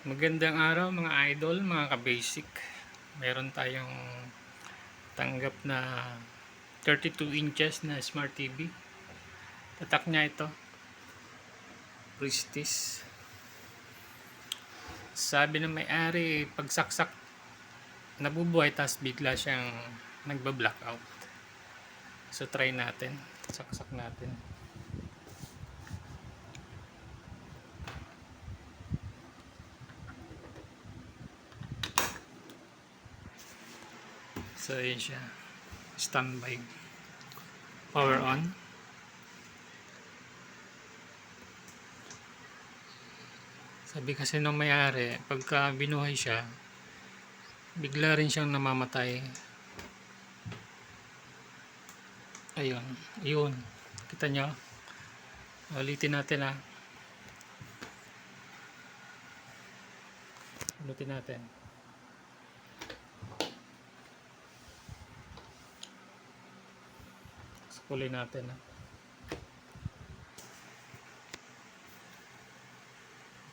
Magandang araw mga idol, mga ka-basic. Meron tayong tanggap na 32 inches na Smart TV. Tatak niya ito. Prestige. Sabi ng may-ari, pagsaksak nabubuhay, tas bigla siyang nagba-blackout. So try natin. Saksak natin. So yun siya. Standby. Power on. Sabi kasi nung may-ari, pagka binuhay siya, bigla rin siyang namamatay. Ayun, yun. Kita nyo? Ulitin natin ha. Ulitin natin. Kulay natin ha.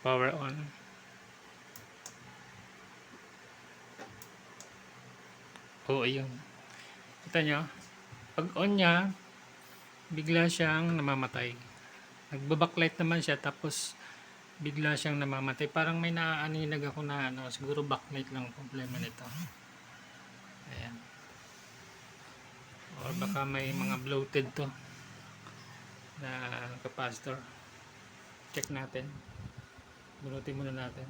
Power on. Oh, ayun. Kita nyo? Pag on niya, bigla siyang namamatay. Nagbabacklight naman siya, tapos bigla siyang namamatay. Parang may naaaninag ako na siguro backlight lang problema nito. Ayan. Or baka may mga bloated to na capacitor. Check natin. Bunutin muna natin.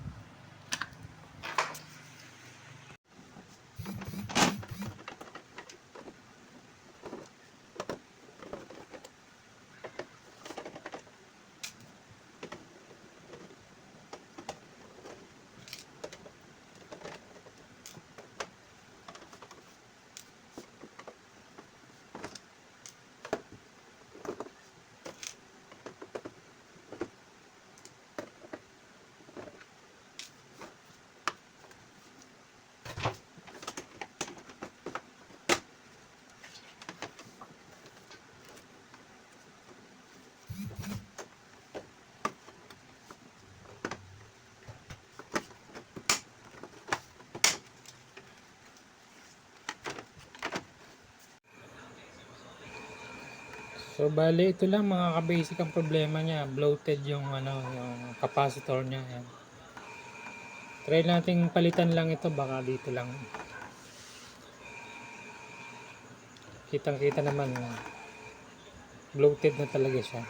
So bali ito lang mga ka-basic ang problema niya, bloated yung yung capacitor niya. Ayan. Try nating palitan lang ito, baka dito lang. Kitang-kita naman bloated na talaga siya.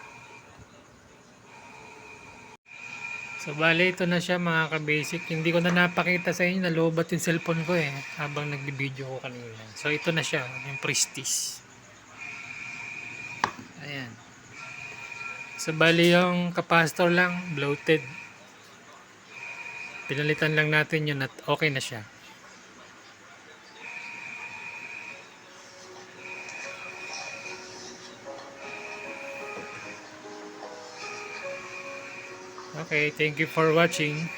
So bali ito na siya mga ka-basic. Hindi ko na napakita sa inyo, nalobat yung cellphone ko habang nagbi-video ko kanina. So ito na siya, yung Prestige. Ayan. So bali yung capacitor lang bloated. Pinalitan lang natin yun at okay na siya. Okay, thank you for watching.